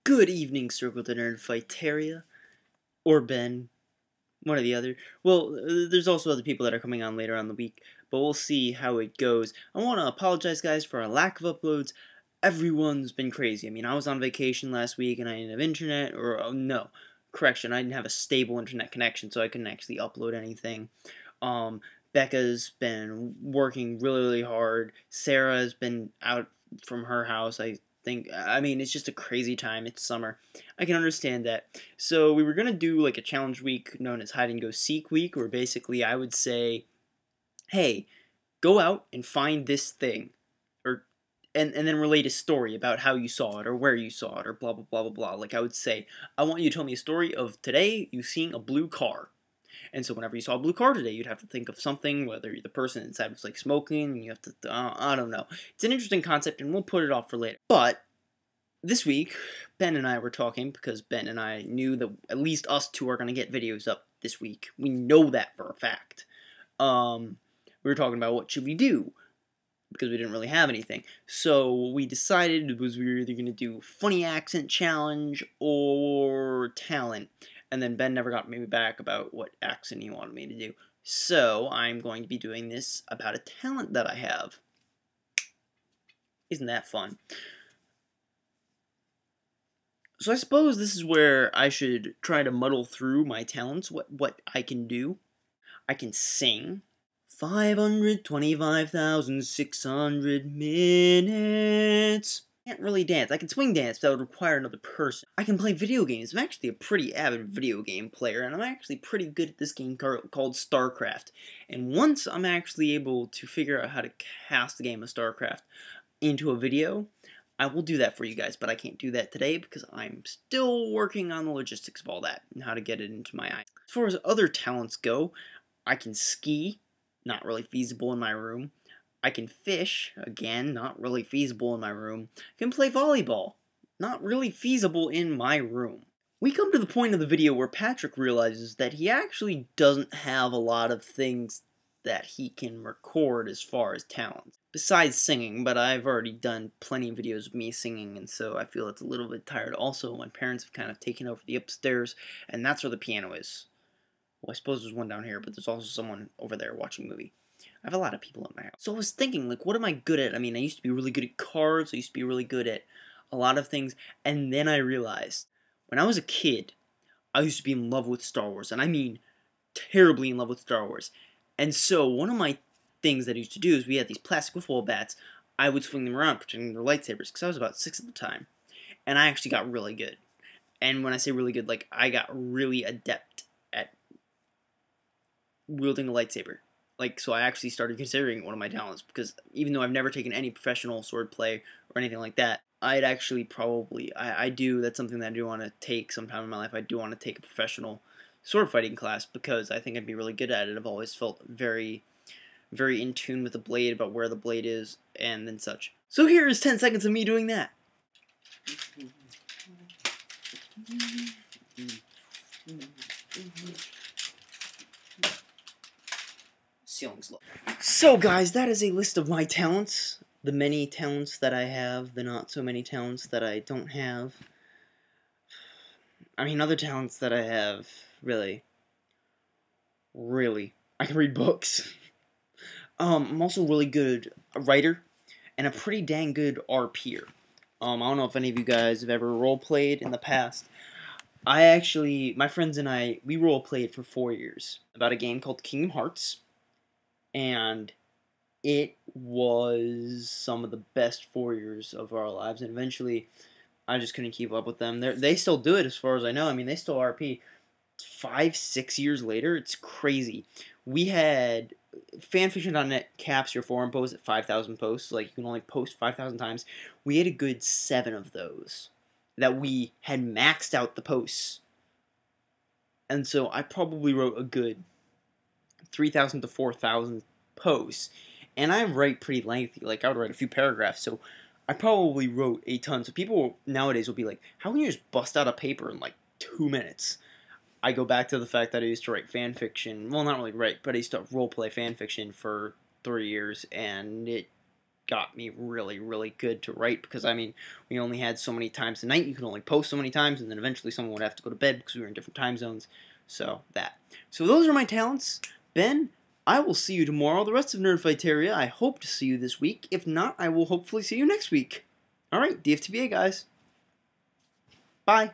Good evening, Circle the Nerd Fighteria, or Ben, one or the other. Well, there's also other people that are coming on later on the week, but we'll see how it goes. I want to apologize, guys, for our lack of uploads. Everyone's been crazy. I mean, I was on vacation last week and I didn't have internet, or no, correction, I didn't have a stable internet connection, so I couldn't actually upload anything. Becca's been working really hard. Sarah's been out from her house, I mean, it's just a crazy time. It's summer. I can understand that. So we were going to do like a challenge week known as Hide and Go Seek Week, where basically I would say, hey, go out and find this thing. And then relate a story about how you saw it, or where you saw it, or blah, blah, blah, blah, blah. Like I would say, I want you to tell me a story of today you seeing a blue car. And so whenever you saw a blue car today, you'd have to think of something, whether the person inside was like smoking, and you have to, I don't know. It's an interesting concept, and we'll put it off for later. But this week, Ben and I were talking, because Ben and I knew that at least us two are going to get videos up this week. We know that for a fact. We were talking about what should we do, because we didn't really have anything. So what we decided was we were either going to do funny accent challenge or talent. And then Ben never got me back about what accent he wanted me to do. So I'm going to be doing this about a talent that I have. Isn't that fun? So I suppose this is where I should try to muddle through my talents, what I can do. I can sing. 525,600 minutes. Can't really dance. I can swing dance, but that would require another person. I can play video games. I'm actually a pretty avid video game player, and I'm actually pretty good at this game called StarCraft. And once I'm actually able to figure out how to cast the game of StarCraft into a video, I will do that for you guys, but I can't do that today because I'm still working on the logistics of all that and how to get it into my eye. As far as other talents go, I can ski. Not really feasible in my room. I can fish, again, not really feasible in my room. I can play volleyball, not really feasible in my room. We come to the point of the video where Patrick realizes that he actually doesn't have a lot of things that he can record as far as talents. Besides singing, but I've already done plenty of videos of me singing, and so I feel it's a little bit tired. Also, my parents have kind of taken over the upstairs, and that's where the piano is. Well, I suppose there's one down here, but there's also someone over there watching a movie. I have a lot of people in my house. So I was thinking, like, what am I good at? I mean, I used to be really good at cards. I used to be really good at a lot of things. And then I realized, when I was a kid, I used to be in love with Star Wars. And I mean, terribly in love with Star Wars. And so one of my things that I used to do is we had these plastic football bats. I would swing them around pretending they're lightsabers, because I was about 6 at the time. And I actually got really good. And when I say really good, like, I got really adept at wielding a lightsaber. Like, so I actually started considering it one of my talents, because even though I've never taken any professional sword play or anything like that, I'd actually probably, that's something that I do want to take sometime in my life. I do want to take a professional sword fighting class, because I think I'd be really good at it. I've always felt very, very in tune with the blade, about where the blade is, and then such. So here is 10 seconds of me doing that. Ceiling's low. So guys, that is a list of my talents. The many talents that I have, the not so many talents that I don't have. I mean, other talents that I have, really, I can read books. I'm also really good writer, and a pretty dang good RPer. I don't know if any of you guys have ever role-played in the past. My friends and I, we role-played for 4 years about a game called Kingdom Hearts. And it was some of the best 4 years of our lives, and eventually I just couldn't keep up with them. They still do it as far as I know. I mean, they still RP 5-6 years later. It's crazy. We had fanfiction.net caps your forum post at 5,000 posts. Like, you can only post 5,000 times. We had a good 7 of those that we had maxed out the posts. And so I probably wrote a good 3,000 to 4,000 posts, and I write pretty lengthy. Like, I would write a few paragraphs, so I probably wrote a ton. So people nowadays will be like, how can you just bust out a paper in like 2 minutes? I go back to the fact that I used to write fan fiction. Well, not really write, but I used to roleplay fan fiction for 3 years, and it got me really, really good to write, because, I mean, we only had so many times a night. You could only post so many times, and then eventually someone would have to go to bed because we were in different time zones. So, So those are my talents. Ben, I will see you tomorrow. The rest of Nerdfighteria, I hope to see you this week. If not, I will hopefully see you next week. Alright, DFTBA, guys. Bye.